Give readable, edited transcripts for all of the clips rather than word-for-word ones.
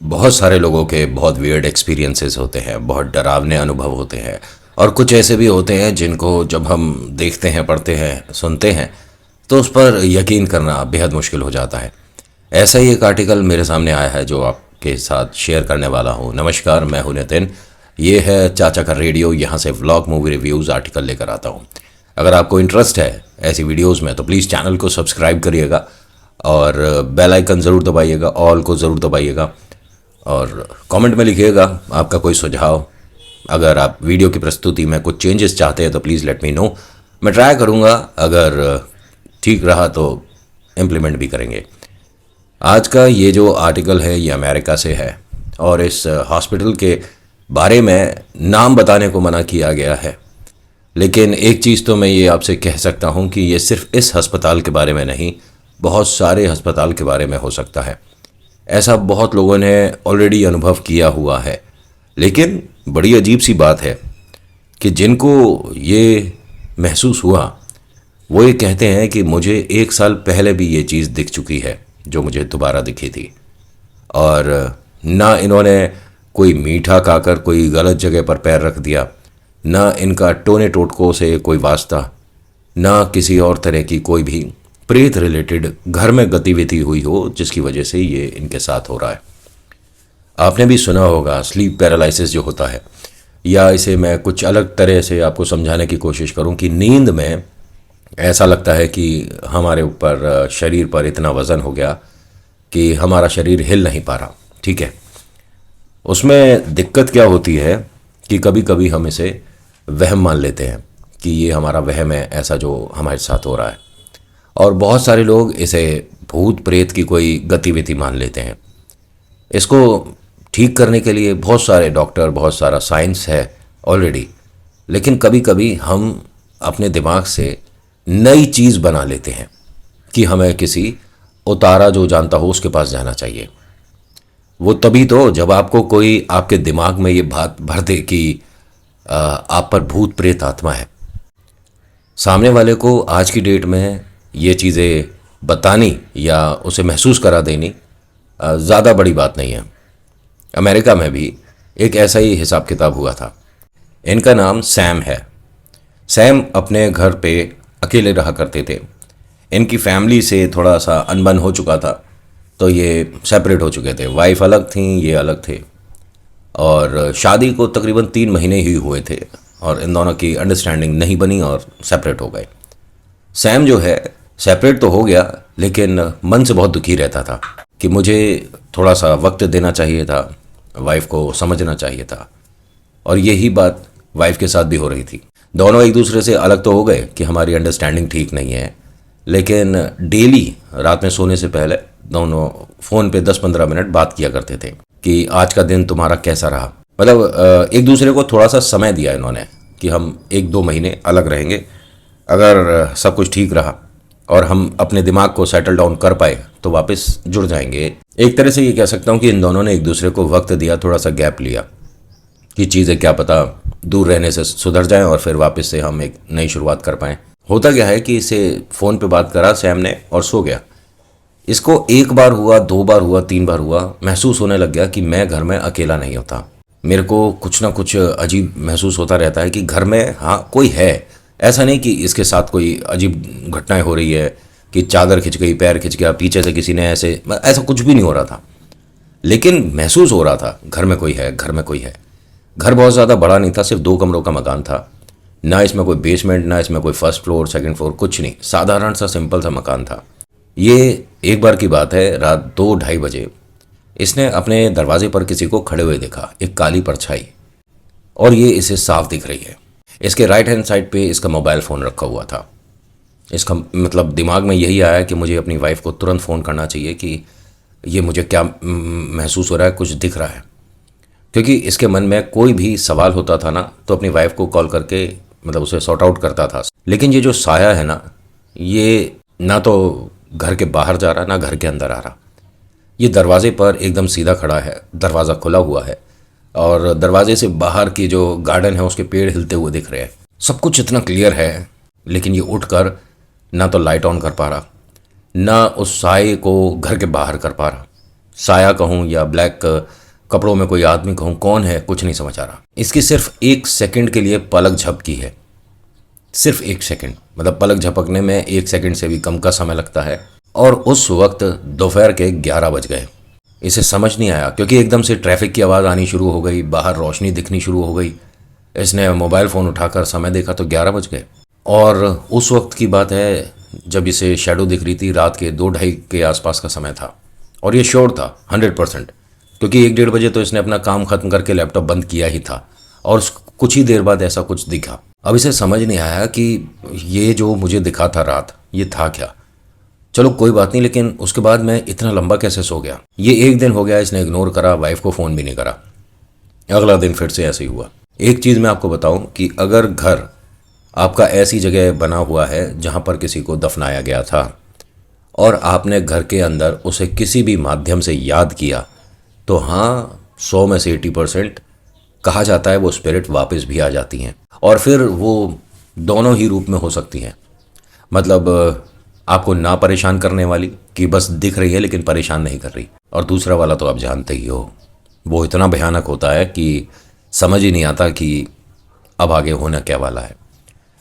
बहुत सारे लोगों के बहुत वियर्ड एक्सपीरियंसेस होते हैं, बहुत डरावने अनुभव होते हैं और कुछ ऐसे भी होते हैं जिनको जब हम देखते हैं, पढ़ते हैं, सुनते हैं तो उस पर यकीन करना बेहद मुश्किल हो जाता है। ऐसा ही एक आर्टिकल मेरे सामने आया है जो आपके साथ शेयर करने वाला हूँ। नमस्कार, मैं हूँ नितिन। ये है चाचा का रेडियो। यहाँ से व्लॉग, मूवी रिव्यूज़, आर्टिकल लेकर आता हूँ। अगर आपको इंटरेस्ट है ऐसी वीडियोज़ में तो प्लीज़ चैनल को सब्सक्राइब करिएगा और बेल आइकन ज़रूर दबाइएगा, ऑल को ज़रूर दबाइएगा और कमेंट में लिखिएगा आपका कोई सुझाव। अगर आप वीडियो की प्रस्तुति में कुछ चेंजेस चाहते हैं तो प्लीज़ लेट मी नो। मैं ट्राई करूँगा, अगर ठीक रहा तो इम्प्लीमेंट भी करेंगे। आज का ये जो आर्टिकल है ये अमेरिका से है और इस हॉस्पिटल के बारे में नाम बताने को मना किया गया है। लेकिन एक चीज़ तो मैं ये आपसे कह सकता हूँ कि ये सिर्फ इस अस्पताल के बारे में नहीं, बहुत सारे अस्पताल के बारे में हो सकता है। ऐसा बहुत लोगों ने ऑलरेडी अनुभव किया हुआ है। लेकिन बड़ी अजीब सी बात है कि जिनको ये महसूस हुआ वो ये कहते हैं कि मुझे 1 साल पहले भी ये चीज़ दिख चुकी है जो मुझे दोबारा दिखी थी, और ना इन्होंने कोई मीठा खाकर कोई गलत जगह पर पैर रख दिया, ना इनका टोने टोटकों से कोई वास्ता, ना किसी और तरह की कोई भी प्रेत रिलेटेड घर में गतिविधि हुई हो जिसकी वजह से ये इनके साथ हो रहा है। आपने भी सुना होगा स्लीप पैरालिसिस जो होता है, या इसे मैं कुछ अलग तरह से आपको समझाने की कोशिश करूं कि नींद में ऐसा लगता है कि हमारे ऊपर, शरीर पर इतना वज़न हो गया कि हमारा शरीर हिल नहीं पा रहा। ठीक है, उसमें दिक्कत क्या होती है कि कभी कभी हम इसे वहम मान लेते हैं कि ये हमारा वहम है, ऐसा जो हमारे साथ हो रहा है, और बहुत सारे लोग इसे भूत प्रेत की कोई गतिविधि मान लेते हैं। इसको ठीक करने के लिए बहुत सारे डॉक्टर, बहुत सारा साइंस है ऑलरेडी, लेकिन कभी कभी हम अपने दिमाग से नई चीज़ बना लेते हैं कि हमें किसी उतारा जो जानता हो उसके पास जाना चाहिए। वो तभी तो जब आपको कोई आपके दिमाग में ये बात भर दे कि आप पर भूत प्रेत आत्मा है। सामने वाले को आज की डेट में ये चीज़ें बतानी या उसे महसूस करा देनी ज़्यादा बड़ी बात नहीं है। अमेरिका में भी एक ऐसा ही हिसाब किताब हुआ था। इनका नाम सैम है। सैम अपने घर पे अकेले रहा करते थे। इनकी फैमिली से थोड़ा सा अनबन हो चुका था, तो ये सेपरेट हो चुके थे। वाइफ अलग थी, ये अलग थे, और शादी को तकरीबन 3 महीने ही हुए थे और इन दोनों की अंडरस्टैंडिंग नहीं बनी और सेपरेट हो गए। सैम जो है सेपरेट तो हो गया, लेकिन मन से बहुत दुखी रहता था कि मुझे थोड़ा सा वक्त देना चाहिए था, वाइफ को समझना चाहिए था, और यही बात वाइफ के साथ भी हो रही थी। दोनों एक दूसरे से अलग तो हो गए कि हमारी अंडरस्टैंडिंग ठीक नहीं है, लेकिन डेली रात में सोने से पहले दोनों फ़ोन पे 10-15 मिनट बात किया करते थे कि आज का दिन तुम्हारा कैसा रहा। मतलब एक दूसरे को थोड़ा सा समय दिया इन्होंने कि हम 1-2 महीने अलग रहेंगे। अगर सब कुछ ठीक रहा और हम अपने दिमाग को सेटल डाउन कर पाए तो वापस जुड़ जाएंगे। एक तरह से ये कह सकता हूँ कि इन दोनों ने एक दूसरे को वक्त दिया, थोड़ा सा गैप लिया कि चीज़ें क्या पता दूर रहने से सुधर जाएं और फिर वापस से हम एक नई शुरुआत कर पाएँ। होता क्या है कि इसे फ़ोन पे बात करा सैम ने और सो गया। इसको 1 बार हुआ, 2 बार हुआ, 3 बार हुआ, महसूस होने लग गया कि मैं घर में अकेला नहीं होता। मेरे को कुछ ना कुछ अजीब महसूस होता रहता है कि घर में हाँ कोई है। ऐसा नहीं कि इसके साथ कोई अजीब घटनाएं हो रही है कि चादर खिंच गई, पैर खिंच गया, पीछे से किसी ने ऐसा कुछ भी नहीं हो रहा था, लेकिन महसूस हो रहा था घर में कोई है, घर में कोई है। घर बहुत ज़्यादा बड़ा नहीं था, सिर्फ 2 कमरों का मकान था। ना इसमें कोई बेसमेंट, ना इसमें कोई फर्स्ट फ्लोर, सेकंड फ्लोर, कुछ नहीं। साधारण सा सिंपल सा मकान था। ये एक बार की बात है, रात 2-2:30 बजे इसने अपने दरवाजे पर किसी को खड़े हुए देखा, एक काली परछाई, और ये इसे साफ दिख रही है। इसके राइट हैंड साइड पे इसका मोबाइल फ़ोन रखा हुआ था। इसका मतलब दिमाग में यही आया कि मुझे अपनी वाइफ को तुरंत फ़ोन करना चाहिए कि ये मुझे क्या महसूस हो रहा है, कुछ दिख रहा है। क्योंकि इसके मन में कोई भी सवाल होता था ना तो अपनी वाइफ को कॉल करके मतलब उसे सॉर्ट आउट करता था। लेकिन ये जो साया है ना, ये ना तो घर के बाहर जा रहा, ना घर के अंदर आ रहा। ये दरवाजे पर एकदम सीधा खड़ा है, दरवाज़ा खुला हुआ है और दरवाजे से बाहर की जो गार्डन है उसके पेड़ हिलते हुए दिख रहे हैं। सब कुछ इतना क्लियर है, लेकिन ये उठकर ना तो लाइट ऑन कर पा रहा, ना उस साए को घर के बाहर कर पा रहा। साया कहूँ या ब्लैक कपड़ों में कोई आदमी कहूँ, कौन है कुछ नहीं समझ आ रहा। इसकी सिर्फ 1 सेकंड के लिए पलक झपकी है, सिर्फ 1 सेकंड, मतलब पलक झपकने में 1 सेकंड से भी कम का समय लगता है। और उस वक्त दोपहर के 11 बज गए। इसे समझ नहीं आया क्योंकि एकदम से ट्रैफिक की आवाज़ आनी शुरू हो गई, बाहर रोशनी दिखनी शुरू हो गई। इसने मोबाइल फ़ोन उठाकर समय देखा तो 11 बज गए। और उस वक्त की बात है जब इसे शैडो दिख रही थी, रात के 2-2:30 के आसपास का समय था। और ये श्योर था 100%, क्योंकि 1-1:30 बजे तो इसने अपना काम ख़त्म करके लैपटॉप बंद किया ही था और कुछ ही देर बाद ऐसा कुछ दिखा। अब इसे समझ नहीं आया कि ये जो मुझे दिखा था रात, ये था क्या। चलो कोई बात नहीं, लेकिन उसके बाद मैं इतना लंबा कैसे सो गया। ये 1 दिन हो गया इसने इग्नोर करा, वाइफ को फ़ोन भी नहीं करा। अगला दिन फिर से ऐसे ही हुआ। एक चीज़ मैं आपको बताऊं कि अगर घर आपका ऐसी जगह बना हुआ है जहां पर किसी को दफनाया गया था और आपने घर के अंदर उसे किसी भी माध्यम से याद किया, तो हाँ, 100 में से 80% कहा जाता है वो स्पिरिट वापस भी आ जाती हैं। और फिर वो दोनों ही रूप में हो सकती हैं। मतलब आपको ना परेशान करने वाली कि बस दिख रही है लेकिन परेशान नहीं कर रही, और दूसरा वाला तो आप जानते ही हो, वो इतना भयानक होता है कि समझ ही नहीं आता कि अब आगे होना क्या वाला है।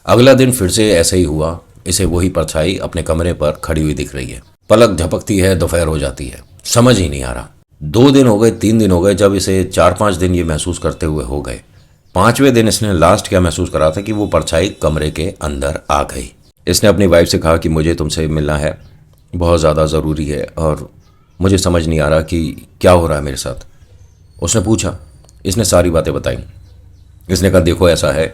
अगला दिन फिर से ऐसे ही हुआ। इसे वही परछाई अपने कमरे पर खड़ी हुई दिख रही है। पलक झपकती है, दोपहर हो जाती है, समझ ही नहीं आ रहा। 2 दिन हो गए, 3 दिन हो गए, जब इसे 4-5 दिन ये महसूस करते हुए हो गए। 5वें दिन इसने लास्ट क्या महसूस करा था कि वो परछाई कमरे के अंदर आ गई। इसने अपनी वाइफ से कहा कि मुझे तुमसे मिलना है, बहुत ज़्यादा ज़रूरी है और मुझे समझ नहीं आ रहा कि क्या हो रहा है मेरे साथ। उसने पूछा, इसने सारी बातें बताई। इसने कहा देखो ऐसा है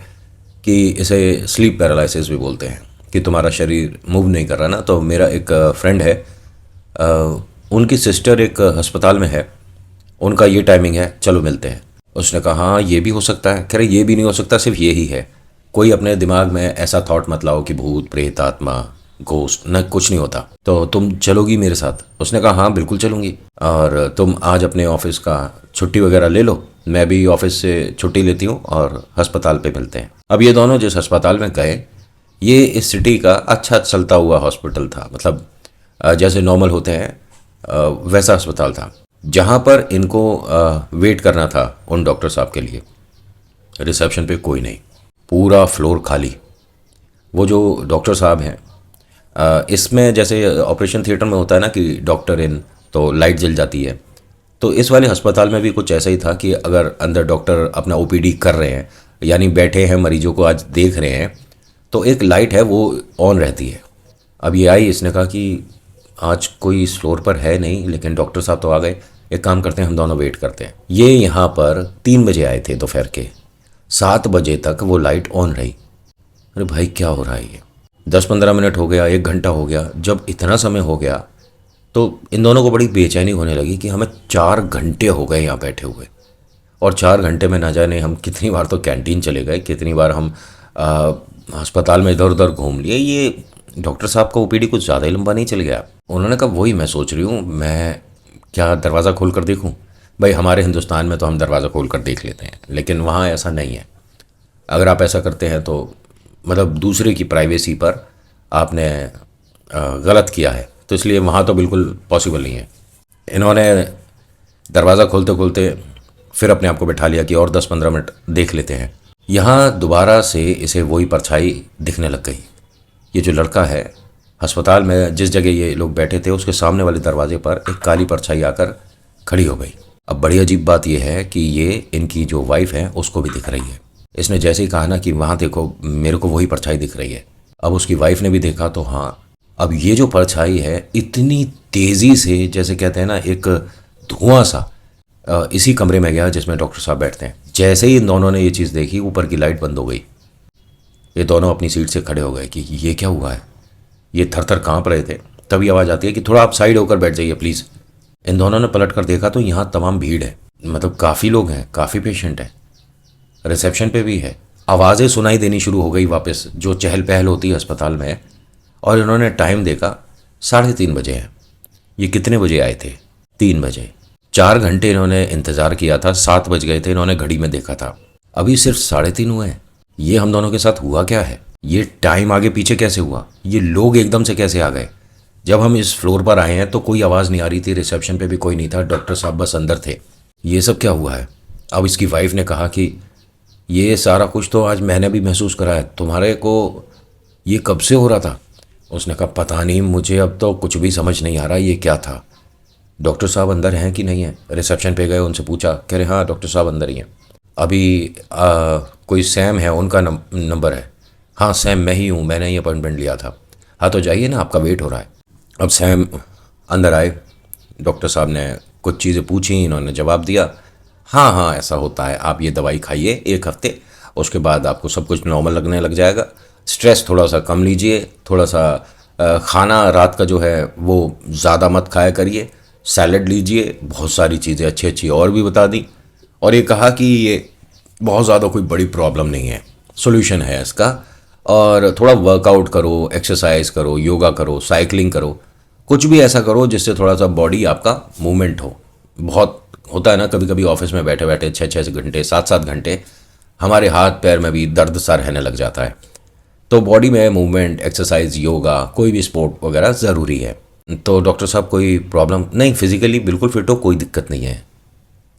कि इसे स्लीप पैरालिसिस भी बोलते हैं, कि तुम्हारा शरीर मूव नहीं कर रहा ना। तो मेरा एक फ्रेंड है, उनकी सिस्टर एक अस्पताल में है, उनका ये टाइमिंग है, चलो मिलते हैं। उसने कहा हाँ ये भी हो सकता है। कह रहे ये भी नहीं हो सकता, सिर्फ ये ही है। कोई अपने दिमाग में ऐसा थॉट मत लाओ कि भूत प्रेत आत्मा घोस्ट, न कुछ नहीं होता। तो तुम चलोगी मेरे साथ? उसने कहा हाँ बिल्कुल चलूंगी, और तुम आज अपने ऑफिस का छुट्टी वगैरह ले लो, मैं भी ऑफिस से छुट्टी लेती हूँ और अस्पताल पे मिलते हैं। अब ये दोनों जिस अस्पताल में गए, ये इस सिटी का अच्छा चलता हुआ हॉस्पिटल था, मतलब जैसे नॉर्मल होते हैं वैसा अस्पताल था, जहाँ पर इनको वेट करना था उन डॉक्टर साहब के लिए। रिसेप्शन पे कोई नहीं, पूरा फ्लोर खाली। वो जो डॉक्टर साहब हैं, इसमें जैसे ऑपरेशन थिएटर में होता है ना कि डॉक्टर इन तो लाइट जल जाती है, तो इस वाले अस्पताल में भी कुछ ऐसा ही था कि अगर अंदर डॉक्टर अपना ओपीडी कर रहे हैं, यानी बैठे हैं मरीजों को आज देख रहे हैं, तो एक लाइट है वो ऑन रहती है। अब ये आई, इसने कहा कि आज कोई इस फ्लोर पर है नहीं, लेकिन डॉक्टर साहब तो आ गए, एक काम करते हैं हम दोनों वेट करते हैं। ये यहाँ पर 3 बजे आए थे दोपहर के, 7 बजे तक वो लाइट ऑन रही। अरे भाई क्या हो रहा है ये? 10-15 मिनट हो गया, 1 घंटा हो गया। जब इतना समय हो गया तो इन दोनों को बड़ी बेचैनी होने लगी कि हमें 4 घंटे हो गए यहाँ बैठे हुए, और 4 घंटे में ना जाने हम कितनी बार तो कैंटीन चले गए, कितनी बार हम अस्पताल में इधर उधर घूम लिए। ये डॉक्टर साहब का ओपीडी कुछ ज़्यादा ही लंबा नहीं चल गया। उन्होंने कहा वही मैं सोच रही हूँ, मैं क्या दरवाज़ा खोल कर देखूँ? भाई हमारे हिंदुस्तान में तो हम दरवाज़ा खोल कर देख लेते हैं, लेकिन वहाँ ऐसा नहीं है। अगर आप ऐसा करते हैं तो मतलब दूसरे की प्राइवेसी पर आपने गलत किया है, तो इसलिए वहाँ तो बिल्कुल पॉसिबल नहीं है। इन्होंने दरवाज़ा खोलते खोलते फिर अपने आप को बैठा लिया कि और 10-15 मिनट देख लेते हैं। यहाँ दोबारा से इसे वही परछाई दिखने लग गई। ये जो लड़का है, अस्पताल में जिस जगह ये लोग बैठे थे उसके सामने वाले दरवाजे पर एक काली परछाई आकर खड़ी हो गई। अब बड़ी अजीब बात यह है कि ये इनकी जो वाइफ है उसको भी दिख रही है। इसने जैसे ही कहा ना कि वहाँ देखो मेरे को वही परछाई दिख रही है, अब उसकी वाइफ ने भी देखा तो हाँ, अब ये जो परछाई है इतनी तेज़ी से, जैसे कहते हैं ना एक धुआं सा, इसी कमरे में गया जिसमें डॉक्टर साहब बैठते हैं। जैसे ही इन दोनों ने ये चीज़ देखी, ऊपर की लाइट बंद हो गई। ये दोनों अपनी सीट से खड़े हो गए कि ये क्या हुआ है। ये थर थर काँप रहे थे। तभी आवाज़ आती है कि थोड़ा आप साइड होकर बैठ जाइए प्लीज़। इन दोनों ने पलट कर देखा तो यहाँ तमाम भीड़ है, मतलब काफ़ी लोग हैं, काफ़ी पेशेंट हैं, रिसेप्शन पे भी है। आवाज़ें सुनाई देनी शुरू हो गई वापस, जो चहल पहल होती है अस्पताल में। और इन्होंने टाइम देखा, 3:30 बजे हैं। ये कितने बजे आए थे? 3 बजे। 4 घंटे इन्होंने इंतज़ार किया था, 7 बज गए थे, इन्होंने घड़ी में देखा था, अभी सिर्फ 3:30 हुए हैं। ये हम दोनों के साथ हुआ क्या है? ये टाइम आगे पीछे कैसे हुआ? ये लोग एकदम से कैसे आ गए? जब हम इस फ्लोर पर आए हैं तो कोई आवाज़ नहीं आ रही थी, रिसेप्शन पे भी कोई नहीं था, डॉक्टर साहब बस अंदर थे। ये सब क्या हुआ है? अब इसकी वाइफ ने कहा कि ये सारा कुछ तो आज मैंने भी महसूस करा है, तुम्हारे को ये कब से हो रहा था? उसने कहा पता नहीं, मुझे अब तो कुछ भी समझ नहीं आ रहा ये क्या था। डॉक्टर साहब अंदर हैं कि नहीं है? रिसेप्शन पे गए, उनसे पूछा, कह रहे हाँ डॉक्टर साहब अंदर ही हैं। अभी कोई सैम है, उनका नंबर है। हाँ सैम मैं ही हूँ, मैंने ही अपॉइंटमेंट लिया था। हाँ तो जाइए ना, आपका वेट हो रहा है। अब सैम अंदर आए, डॉक्टर साहब ने कुछ चीज़ें पूछी, इन्होंने जवाब दिया, हाँ हाँ ऐसा होता है, आप ये दवाई खाइए 1 हफ्ते, उसके बाद आपको सब कुछ नॉर्मल लगने लग जाएगा। स्ट्रेस थोड़ा सा कम लीजिए, थोड़ा सा खाना रात का जो है वो ज़्यादा मत खाया करिए, सैलड लीजिए, बहुत सारी चीज़ें अच्छी अच्छी और भी बता दी। और ये कहा कि ये बहुत ज़्यादा कोई बड़ी प्रॉब्लम नहीं है, सोल्यूशन है इसका, और थोड़ा वर्कआउट करो, एक्सरसाइज करो, योगा करो, साइकिलिंग करो, कुछ भी ऐसा करो जिससे थोड़ा सा बॉडी आपका मूवमेंट हो। बहुत होता है ना कभी कभी ऑफिस में बैठे बैठे 6-6 घंटे 7-7 घंटे हमारे हाथ पैर में भी दर्द सा रहने लग जाता है। तो बॉडी में मूवमेंट, एक्सरसाइज, योगा, कोई भी स्पोर्ट वगैरह ज़रूरी है। तो डॉक्टर साहब कोई प्रॉब्लम नहीं, फिजिकली बिल्कुल फिट हो, कोई दिक्कत नहीं है,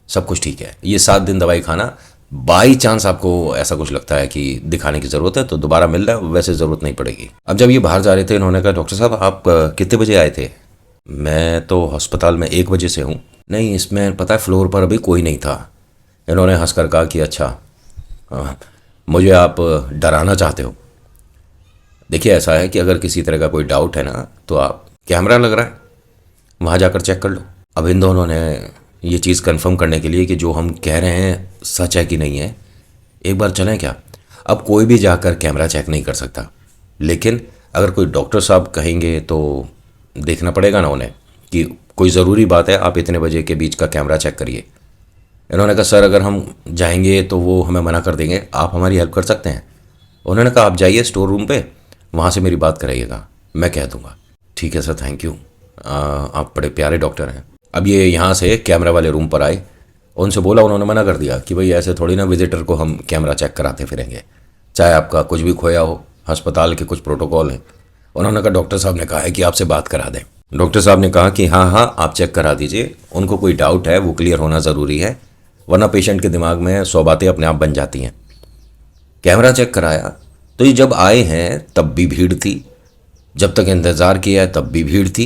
सब कुछ ठीक है। ये 7 दिन दवाई खाना, बाई चांस आपको ऐसा कुछ लगता है कि दिखाने की ज़रूरत है तो दोबारा मिल रहा है, वैसे ज़रूरत नहीं पड़ेगी। अब जब ये बाहर जा रहे थे, इन्होंने कहा डॉक्टर साहब आप कितने बजे आए थे? मैं तो अस्पताल में 1 बजे से हूँ। नहीं इसमें पता है फ्लोर पर अभी कोई नहीं था। इन्होंने हंसकर कहा कि अच्छा, मुझे आप डराना चाहते हो। देखिए ऐसा है कि अगर किसी तरह का कोई डाउट है ना तो आप, कैमरा लग रहा है वहाँ जाकर चेक कर लो। अब इन दोनों ने ये चीज़ कंफर्म करने के लिए कि जो हम कह रहे हैं सच है कि नहीं है, एक बार चलें क्या? अब कोई भी जाकर कैमरा चेक नहीं कर सकता, लेकिन अगर कोई डॉक्टर साहब कहेंगे तो देखना पड़ेगा ना उन्हें कि कोई ज़रूरी बात है, आप इतने बजे के बीच का कैमरा चेक करिए। इन्होंने कहा सर अगर हम जाएंगे तो वो हमें मना कर देंगे, आप हमारी हेल्प कर सकते हैं? उन्होंने कहा आप जाइए स्टोर रूम पे, वहाँ से मेरी बात कराइएगा, मैं कह दूँगा। ठीक है सर, थैंक यू, आप बड़े प्यारे डॉक्टर हैं। अब ये यहाँ से कैमरा वाले रूम पर आए, उनसे बोला, उन्होंने मना कर दिया कि भाई ऐसे थोड़ी ना विजिटर को हम कैमरा चेक कराते फिरेंगे, चाहे आपका कुछ भी खोया हो, अस्पताल के कुछ प्रोटोकॉल हैं। उन्होंने कहा डॉक्टर साहब ने कहा है कि आपसे बात करा दें। डॉक्टर साहब ने कहा कि हाँ हाँ आप चेक करा दीजिए, उनको कोई डाउट है वो क्लियर होना ज़रूरी है, वरना पेशेंट के दिमाग में 100 बातें अपने आप बन जाती हैं। कैमरा चेक कराया तो ये जब आए हैं तब भी भीड़ थी, जब तक इंतज़ार किया है तब भी भीड़ थी,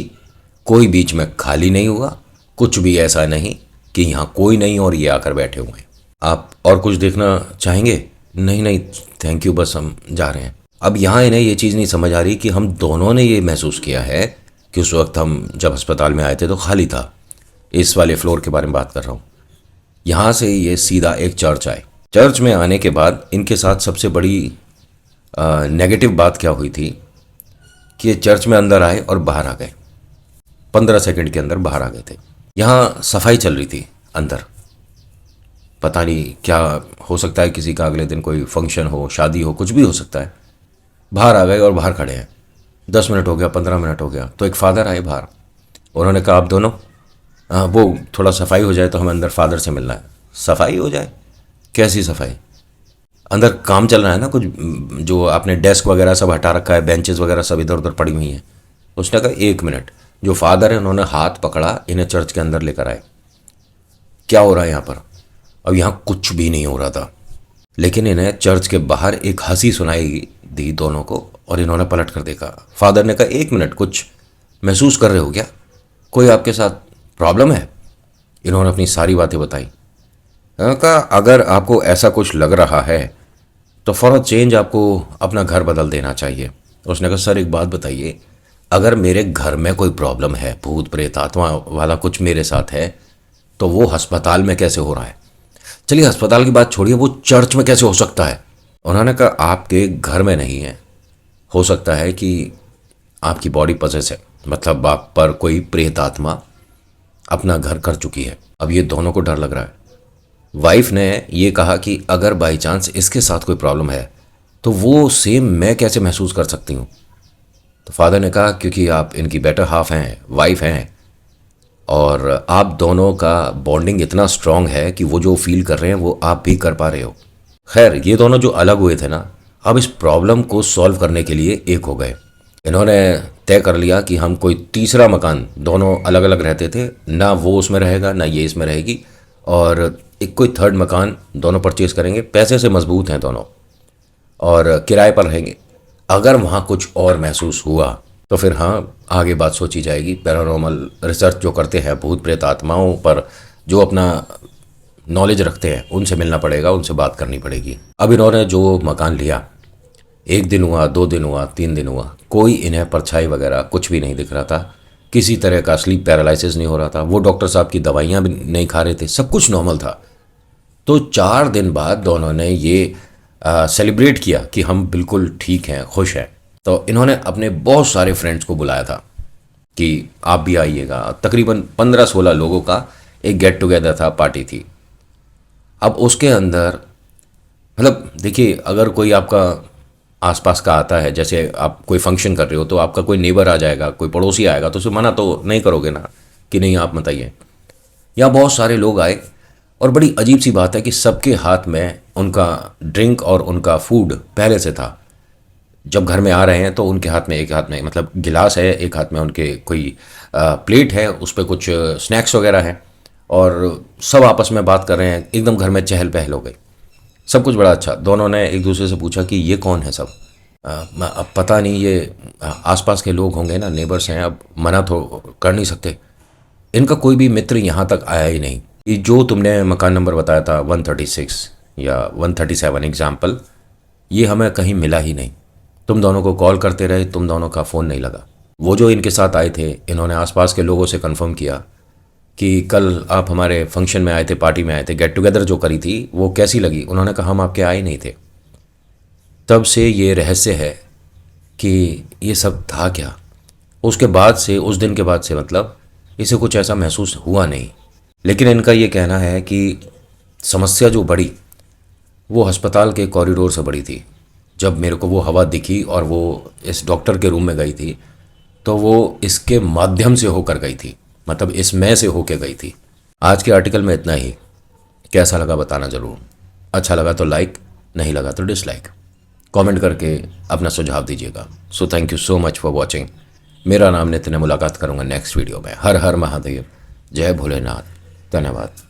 कोई बीच में खाली नहीं हुआ, कुछ भी ऐसा नहीं कि यहाँ कोई नहीं और ये आकर बैठे हुए हैं। आप और कुछ देखना चाहेंगे? नहीं नहीं थैंक यू, बस हम जा रहे हैं। अब यहाँ इन्हें ये चीज़ नहीं समझ आ रही कि हम दोनों ने ये महसूस किया है कि उस वक्त हम जब अस्पताल में आए थे तो खाली था। इस वाले फ्लोर के बारे में बात कर रहा हूँ। यहाँ से ये सीधा एक चर्च आए। चर्च में आने के बाद इनके साथ सबसे बड़ी नेगेटिव बात क्या हुई थी कि चर्च में अंदर आए और बाहर आ गए, 15 सेकंड के अंदर बाहर आ गए थे। यहाँ सफाई चल रही थी अंदर, पता नहीं क्या हो सकता है, किसी का अगले दिन कोई फंक्शन हो, शादी हो, कुछ भी हो सकता है। बाहर आ गए और बाहर खड़े हैं। 10 मिनट हो गया, 15 मिनट हो गया, तो एक फादर आए बाहर। उन्होंने कहा आप दोनों, वो थोड़ा सफाई हो जाए तो हमें अंदर फादर से मिलना है। सफाई हो जाए? कैसी सफाई? अंदर काम चल रहा है ना कुछ, जो आपने डेस्क वगैरह सब हटा रखा है, बेंचेस वगैरह सब इधर उधर पड़ी हुई हैं। उसने कहा 1 मिनट। जो फादर है उन्होंने हाथ पकड़ा, इन्हें चर्च के अंदर लेकर आए। क्या हो रहा है यहाँ पर? अब यहाँ कुछ भी नहीं हो रहा था, लेकिन इन्हें चर्च के बाहर एक हंसी सुनाई दी दोनों को, और इन्होंने पलट कर देखा। फादर ने कहा 1 मिनट, कुछ महसूस कर रहे हो क्या? कोई आपके साथ प्रॉब्लम है? इन्होंने अपनी सारी बातें बताई। कहा अगर आपको ऐसा कुछ लग रहा है तो फॉर अ चेंज आपको अपना घर बदल देना चाहिए। उसने कहा सर एक बात बताइए, अगर मेरे घर में कोई प्रॉब्लम है, भूत प्रेत आत्मा वाला कुछ मेरे साथ है, तो वो अस्पताल में कैसे हो रहा है? चलिए अस्पताल की बात छोड़िए, वो चर्च में कैसे हो सकता है? उन्होंने कहा आपके घर में नहीं है, हो सकता है कि आपकी बॉडी पजेस है, मतलब आप पर कोई प्रेत आत्मा अपना घर कर चुकी है। अब ये दोनों को डर लग रहा है। वाइफ ने ये कहा कि अगर बाई चांस इसके साथ कोई प्रॉब्लम है तो वो सेम मैं कैसे महसूस कर सकती हूँ? तो फादर ने कहा क्योंकि आप इनकी बेटर हाफ हैं, वाइफ हैं, और आप दोनों का बॉन्डिंग इतना स्ट्रांग है कि वो जो फील कर रहे हैं वो आप भी कर पा रहे हो। खैर ये दोनों जो अलग हुए थे ना, अब इस प्रॉब्लम को सॉल्व करने के लिए एक हो गए। इन्होंने तय कर लिया कि हम कोई तीसरा मकान, दोनों अलग अलग रहते थे ना, वो उसमें रहेगा ना ये इसमें रहेगी, और एक कोई थर्ड मकान दोनों परचेज़ करेंगे, पैसे से मजबूत हैं दोनों, और किराए पर रहेंगे। अगर वहाँ कुछ और महसूस हुआ तो फिर हाँ, आगे बात सोची जाएगी। पैरानॉर्मल रिसर्च जो करते हैं, भूत प्रेत आत्माओं पर जो अपना नॉलेज रखते हैं, उनसे मिलना पड़ेगा, उनसे बात करनी पड़ेगी। अब इन्होंने जो मकान लिया, 1 दिन हुआ, 2 दिन हुआ, 3 दिन हुआ, कोई इन्हें परछाई वगैरह कुछ भी नहीं दिख रहा था, किसी तरह का स्लीप पैरालिसिस नहीं हो रहा था, वो डॉक्टर साहब की दवाइयाँ भी नहीं खा रहे थे, सब कुछ नॉर्मल था। तो 4 दिन बाद दोनों ने ये सेलिब्रेट किया कि हम बिल्कुल ठीक हैं, खुश हैं। तो इन्होंने अपने बहुत सारे फ्रेंड्स को बुलाया था कि आप भी आइएगा। तकरीबन 15-16 लोगों का एक गेट टुगेदर था, पार्टी थी। अब उसके अंदर मतलब देखिए, अगर कोई आपका आसपास का आता है, जैसे आप कोई फंक्शन कर रहे हो, तो आपका कोई नेबर आ जाएगा, कोई पड़ोसी आएगा, तो उसे मना तो नहीं करोगे ना कि नहीं आप मत आइए। यहाँ बहुत सारे लोग आए, और बड़ी अजीब सी बात है कि सबके हाथ में उनका ड्रिंक और उनका फूड पहले से था। जब घर में आ रहे हैं तो उनके हाथ में, एक हाथ में मतलब गिलास है, एक हाथ में उनके कोई प्लेट है, उस पर कुछ स्नैक्स वगैरह हैं, और सब आपस में बात कर रहे हैं। एकदम घर में चहल पहल हो गई, सब कुछ बड़ा अच्छा। दोनों ने एक दूसरे से पूछा कि ये कौन है सब। अब पता नहीं, ये आसपास के लोग होंगे ना, नेबर्स हैं, अब मना तो कर नहीं सकते। इनका कोई भी मित्र यहाँ तक आया ही नहीं। ये जो तुमने मकान नंबर बताया था 136 या 137 एग्जाम्पल, ये हमें कहीं मिला ही नहीं। तुम दोनों को कॉल करते रहे, तुम दोनों का फ़ोन नहीं लगा। वो जो इनके साथ आए थे, इन्होंने आसपास के लोगों से कंफर्म किया कि कल आप हमारे फंक्शन में आए थे, पार्टी में आए थे, गेट टुगेदर जो करी थी वो कैसी लगी। उन्होंने कहा हम आपके आए नहीं थे। तब से ये रहस्य है कि ये सब था क्या। उसके बाद से, उस दिन के बाद से मतलब इसे कुछ ऐसा महसूस हुआ नहीं। लेकिन इनका ये कहना है कि समस्या जो बढ़ी वो अस्पताल के कॉरिडोर से बढ़ी थी। जब मेरे को वो हवा दिखी और वो इस डॉक्टर के रूम में गई थी, तो वो इसके माध्यम से होकर गई थी, मतलब इसमें से होके गई थी। आज के आर्टिकल में इतना ही। कैसा लगा बताना ज़रूर। अच्छा लगा तो लाइक, नहीं लगा तो डिसलाइक। कमेंट करके अपना सुझाव दीजिएगा। So thank you so much for watching. मेरा नाम नितिन है, मुलाकात करूँगा नेक्स्ट वीडियो में। हर हर महादेव, जय भोलेनाथ, धन्यवाद।